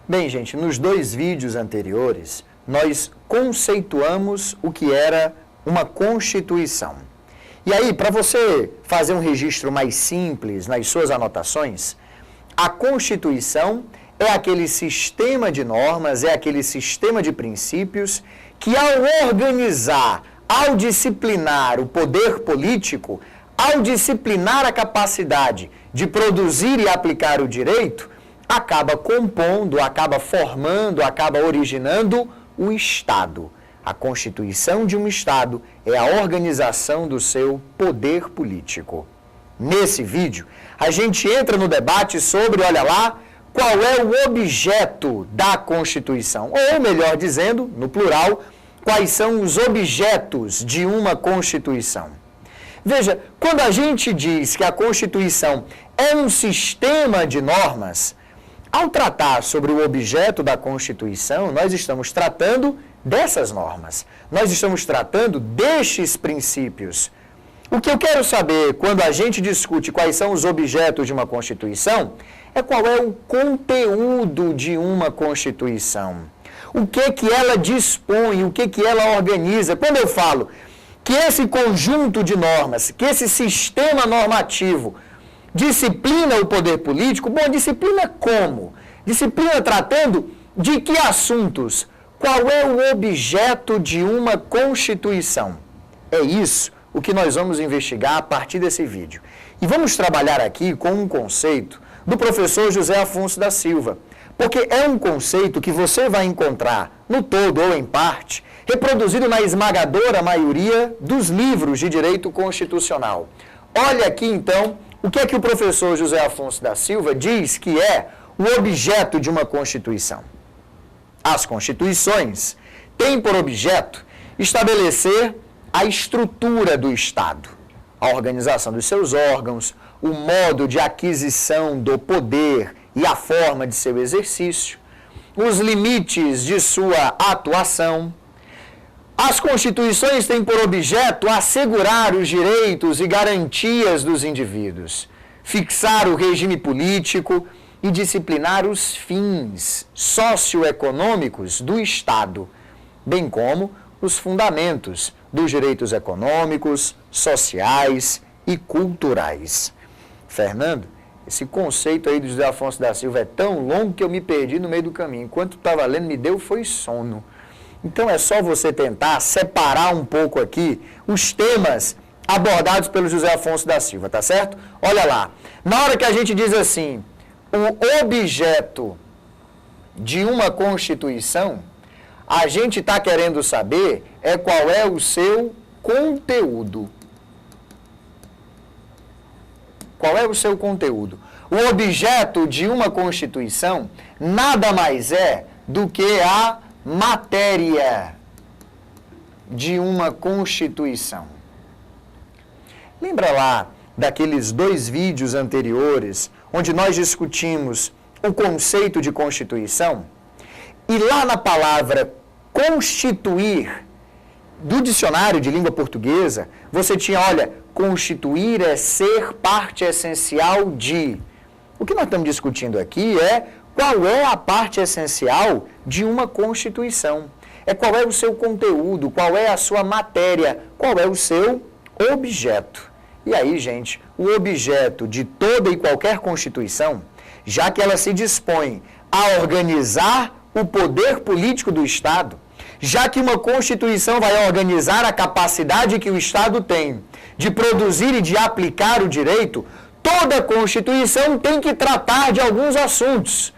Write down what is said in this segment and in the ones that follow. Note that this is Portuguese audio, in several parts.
Bem, gente, nos 2 vídeos anteriores, nós conceituamos o que era uma Constituição. E aí, para você fazer um registro mais simples nas suas anotações, a Constituição é aquele sistema de normas, é aquele sistema de princípios que, ao organizar, ao disciplinar o poder político, ao disciplinar a capacidade de produzir e aplicar o direito, acaba compondo, acaba formando, acaba originando o Estado. A Constituição de um Estado é a organização do seu poder político. Nesse vídeo, a gente entra no debate sobre, olha lá, qual é o objeto da Constituição. Ou, melhor dizendo, no plural, quais são os objetos de uma Constituição. Veja, quando a gente diz que a Constituição é um sistema de normas, ao tratar sobre o objeto da Constituição, nós estamos tratando dessas normas. Nós estamos tratando destes princípios. O que eu quero saber quando a gente discute quais são os objetos de uma Constituição é qual é o conteúdo de uma Constituição. O que ela dispõe, o que ela organiza. Quando eu falo que esse conjunto de normas, que esse sistema normativo disciplina o poder político, bom, disciplina como? Disciplina tratando de que assuntos? Qual é o objeto de uma Constituição? É isso o que nós vamos investigar a partir desse vídeo. E vamos trabalhar aqui com um conceito do professor José Afonso da Silva, porque é um conceito que você vai encontrar, no todo ou em parte, reproduzido na esmagadora maioria dos livros de direito constitucional. Olha aqui, então, o que é que o professor José Afonso da Silva diz que é o objeto de uma Constituição. As Constituições têm por objeto estabelecer a estrutura do Estado, a organização dos seus órgãos, o modo de aquisição do poder e a forma de seu exercício, os limites de sua atuação. As Constituições têm por objeto assegurar os direitos e garantias dos indivíduos, fixar o regime político e disciplinar os fins socioeconômicos do Estado, bem como os fundamentos dos direitos econômicos, sociais e culturais. Fernando, esse conceito aí do José Afonso da Silva é tão longo que eu me perdi no meio do caminho. Enquanto estava lendo, me deu foi sono. Então é só você tentar separar um pouco aqui os temas abordados pelo José Afonso da Silva, tá certo? Olha lá, na hora que a gente diz assim, o objeto de uma Constituição, a gente está querendo saber qual é o seu conteúdo. Qual é o seu conteúdo? O objeto de uma Constituição nada mais é do que a matéria de uma Constituição. Lembra lá daqueles 2 vídeos anteriores, onde nós discutimos o conceito de Constituição? E lá na palavra constituir, do dicionário de língua portuguesa, você tinha, olha, constituir é ser parte essencial de. O que nós estamos discutindo aqui é qual é a parte essencial de uma Constituição. É qual é o seu conteúdo, qual é a sua matéria, qual é o seu objeto. E aí, gente, o objeto de toda e qualquer Constituição, já que ela se dispõe a organizar o poder político do Estado, já que uma Constituição vai organizar a capacidade que o Estado tem de produzir e de aplicar o direito, toda Constituição tem que tratar de alguns assuntos.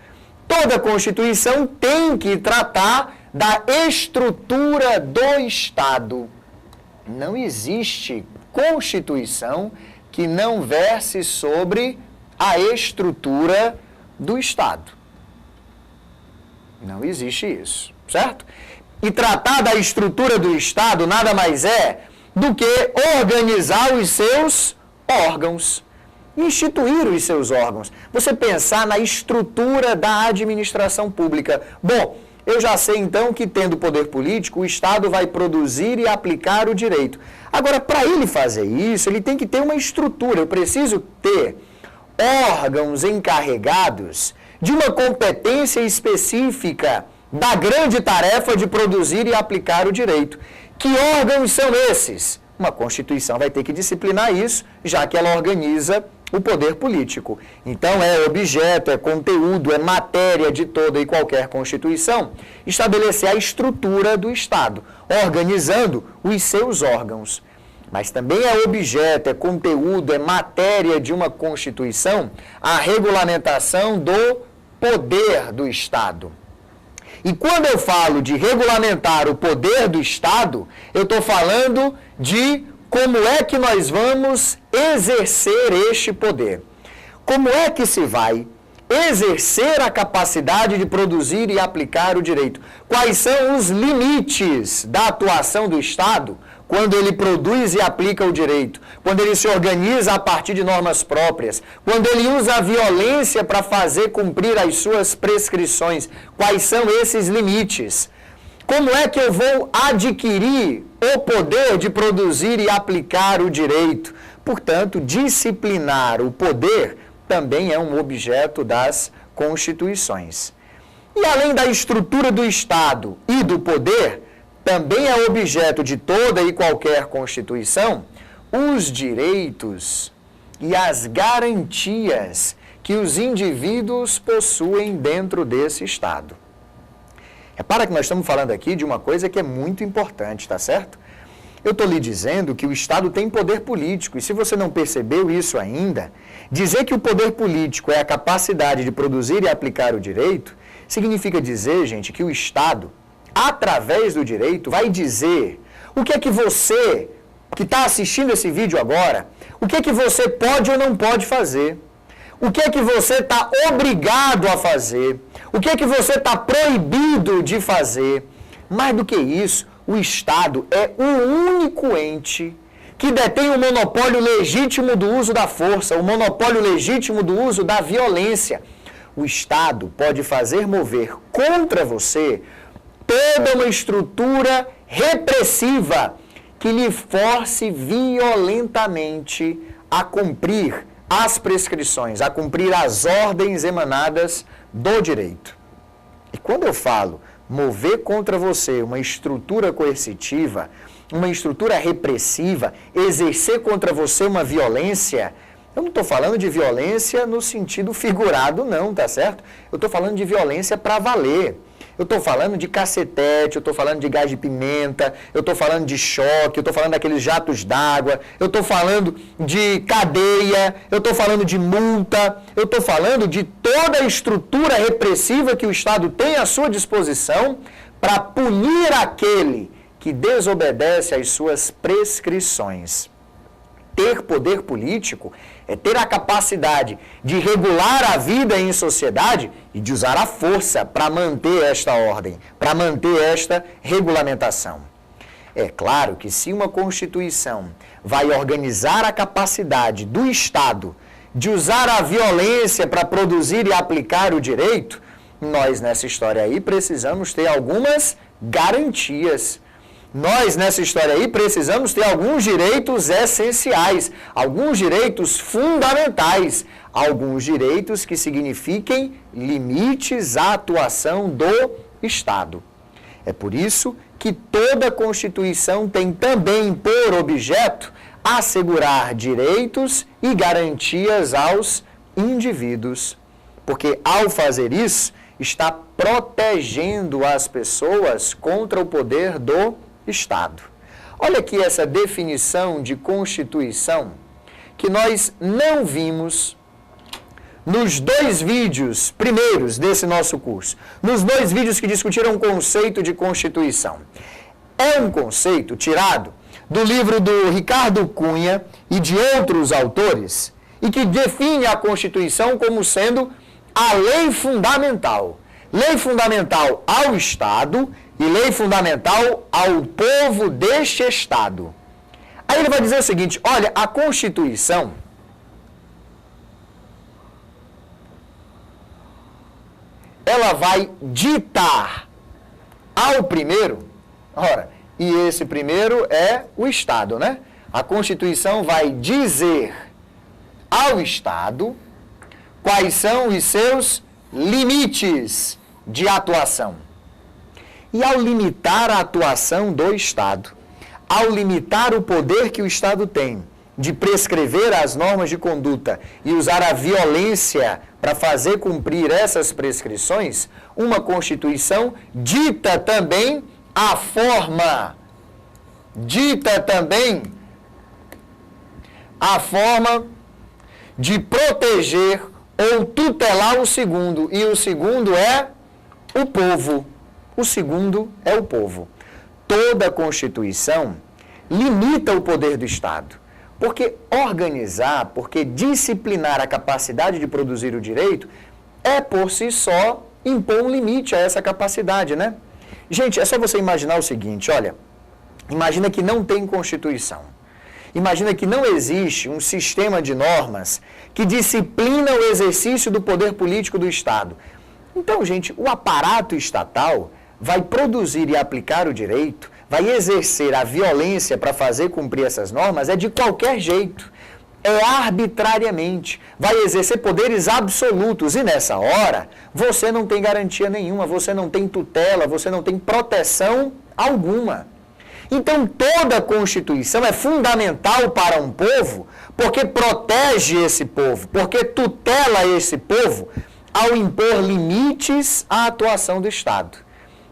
Toda Constituição tem que tratar da estrutura do Estado. Não existe Constituição que não verse sobre a estrutura do Estado. Não existe isso, certo? E tratar da estrutura do Estado nada mais é do que organizar os seus órgãos, instituir os seus órgãos. Você pensar na estrutura da administração pública. Bom, eu já sei então que tendo poder político, o Estado vai produzir e aplicar o direito. Agora, para ele fazer isso, ele tem que ter uma estrutura. Eu preciso ter órgãos encarregados de uma competência específica da grande tarefa de produzir e aplicar o direito. Que órgãos são esses? Uma Constituição vai ter que disciplinar isso, já que ela organiza o poder político. Então, é objeto, é conteúdo, é matéria de toda e qualquer Constituição estabelecer a estrutura do Estado, organizando os seus órgãos. Mas também é objeto, é conteúdo, é matéria de uma Constituição a regulamentação do poder do Estado. E quando eu falo de regulamentar o poder do Estado, eu estou falando de como é que nós vamos exercer este poder. Como é que se vai exercer a capacidade de produzir e aplicar o direito? Quais são os limites da atuação do Estado quando ele produz e aplica o direito? Quando ele se organiza a partir de normas próprias? Quando ele usa a violência para fazer cumprir as suas prescrições? Quais são esses limites? Como é que eu vou adquirir o poder de produzir e aplicar o direito? Portanto, disciplinar o poder também é um objeto das Constituições. E além da estrutura do Estado e do poder, também é objeto de toda e qualquer Constituição os direitos e as garantias que os indivíduos possuem dentro desse Estado. Repara que nós estamos falando aqui de uma coisa que é muito importante, tá certo? Eu estou lhe dizendo que o Estado tem poder político, e se você não percebeu isso ainda, dizer que o poder político é a capacidade de produzir e aplicar o direito, significa dizer, gente, que o Estado, através do direito, vai dizer o que é que você, que está assistindo esse vídeo agora, o que é que você pode ou não pode fazer. O que é que você está obrigado a fazer? O que é que você está proibido de fazer? Mais do que isso, o Estado é o único ente que detém o monopólio legítimo do uso da força, o monopólio legítimo do uso da violência. O Estado pode fazer mover contra você toda uma estrutura repressiva que lhe force violentamente a cumprir as prescrições, a cumprir as ordens emanadas do direito. E quando eu falo mover contra você uma estrutura coercitiva, uma estrutura repressiva, exercer contra você uma violência, eu não estou falando de violência no sentido figurado não, tá certo? Eu estou falando de violência para valer. Eu estou falando de cacetete, eu estou falando de gás de pimenta, eu estou falando de choque, eu estou falando daqueles jatos d'água, eu estou falando de cadeia, eu estou falando de multa, eu estou falando de toda a estrutura repressiva que o Estado tem à sua disposição para punir aquele que desobedece às suas prescrições. Ter poder político é ter a capacidade de regular a vida em sociedade e de usar a força para manter esta ordem, para manter esta regulamentação. É claro que se uma Constituição vai organizar a capacidade do Estado de usar a violência para produzir e aplicar o direito, nós nessa história aí precisamos ter algumas garantias. Nós, nessa história aí, precisamos ter alguns direitos essenciais, alguns direitos fundamentais, alguns direitos que signifiquem limites à atuação do Estado. É por isso que toda Constituição tem também por objeto assegurar direitos e garantias aos indivíduos. Porque, ao fazer isso, está protegendo as pessoas contra o poder do Estado. Olha aqui essa definição de Constituição que nós não vimos nos dois vídeos primeiros desse nosso curso, nos dois vídeos que discutiram o conceito de Constituição. É um conceito tirado do livro do Ricardo Cunha e de outros autores e que define a Constituição como sendo a lei fundamental. Lei fundamental ao Estado e lei fundamental ao povo deste Estado. Aí ele vai dizer o seguinte, olha, a Constituição ela vai ditar ao primeiro, ora, e esse primeiro é o Estado, né? A Constituição vai dizer ao Estado quais são os seus limites de atuação. E ao limitar a atuação do Estado, ao limitar o poder que o Estado tem de prescrever as normas de conduta e usar a violência para fazer cumprir essas prescrições, uma Constituição dita também a forma de proteger ou tutelar o segundo, e o segundo é o povo. O segundo é o povo. Toda Constituição limita o poder do Estado, porque organizar, porque disciplinar a capacidade de produzir o direito é por si só impor um limite a essa capacidade, né? Gente, é só você imaginar o seguinte, olha, imagina que não tem Constituição. Imagina que não existe um sistema de normas que disciplina o exercício do poder político do Estado. Então, gente, o aparato estatal vai produzir e aplicar o direito, vai exercer a violência para fazer cumprir essas normas, é de qualquer jeito, é arbitrariamente, vai exercer poderes absolutos e nessa hora você não tem garantia nenhuma, você não tem tutela, você não tem proteção alguma. Então toda a Constituição é fundamental para um povo porque protege esse povo, porque tutela esse povo ao impor limites à atuação do Estado.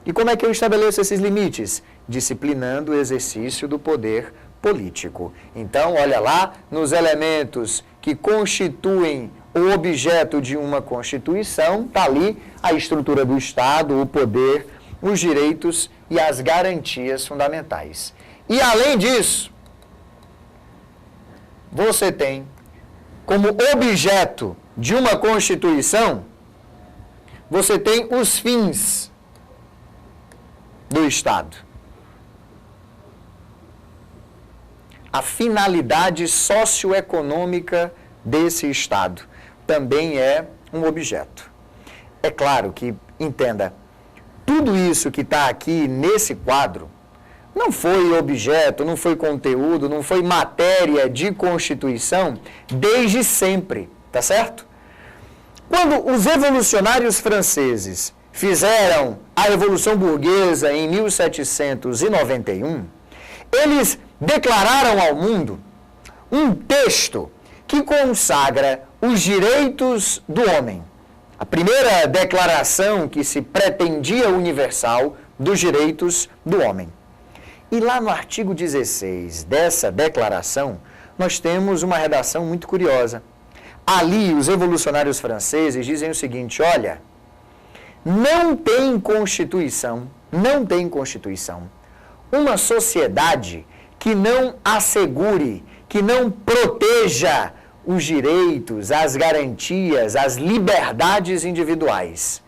E como é que eu estabeleço esses limites? Disciplinando o exercício do poder político. Então, olha lá, nos elementos que constituem o objeto de uma Constituição, está ali a estrutura do Estado, o poder, os direitos e as garantias fundamentais. E, além disso, você tem como objeto de uma Constituição, você tem os fins do Estado. A finalidade socioeconômica desse Estado também é um objeto. É claro que, entenda, tudo isso que está aqui nesse quadro não foi objeto, não foi conteúdo, não foi matéria de Constituição desde sempre, tá certo? Quando os revolucionários franceses fizeram a Revolução Burguesa em 1791, eles declararam ao mundo um texto que consagra os direitos do homem. A primeira declaração que se pretendia universal dos direitos do homem. E lá no artigo 16 dessa declaração, nós temos uma redação muito curiosa. Ali, os revolucionários franceses dizem o seguinte, olha, não tem Constituição, uma sociedade que não assegure, que não proteja os direitos, as garantias, as liberdades individuais.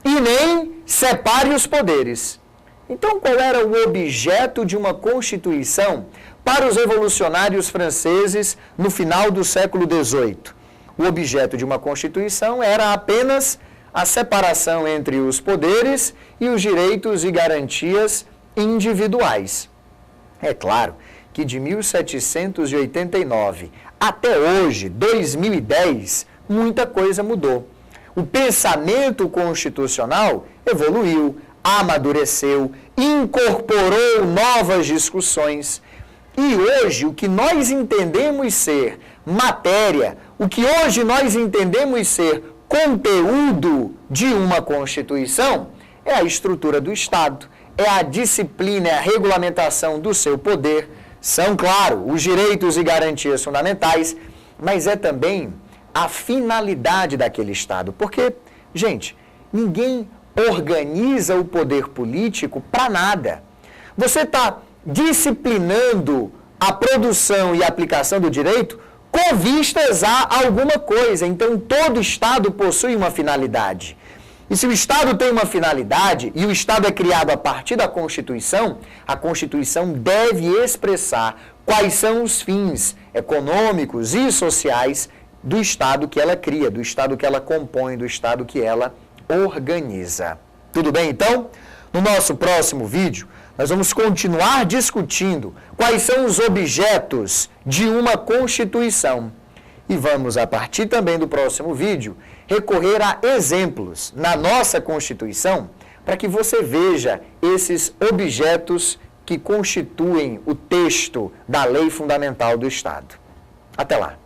E nem separe os poderes. Então, qual era o objeto de uma Constituição para os revolucionários franceses no final do século XVIII? O objeto de uma Constituição era apenas a separação entre os poderes e os direitos e garantias individuais. É claro que de 1789 até hoje, 2010, muita coisa mudou. O pensamento constitucional evoluiu, amadureceu, incorporou novas discussões. E hoje, o que nós entendemos ser matéria, o que hoje nós entendemos ser conteúdo de uma Constituição, é a estrutura do Estado, é a disciplina, é a regulamentação do seu poder. São, claro, os direitos e garantias fundamentais, mas é também a finalidade daquele Estado. Porque, gente, ninguém organiza o poder político para nada. Você está disciplinando a produção e a aplicação do direito com vistas a alguma coisa. Então, todo Estado possui uma finalidade. E se o Estado tem uma finalidade, e o Estado é criado a partir da Constituição, a Constituição deve expressar quais são os fins econômicos e sociais do Estado que ela cria, do Estado que ela compõe, do Estado que ela organiza. Tudo bem, então? No nosso próximo vídeo, nós vamos continuar discutindo quais são os objetos de uma Constituição. E vamos, a partir também do próximo vídeo, recorrer a exemplos na nossa Constituição para que você veja esses objetos que constituem o texto da lei fundamental do Estado. Até lá.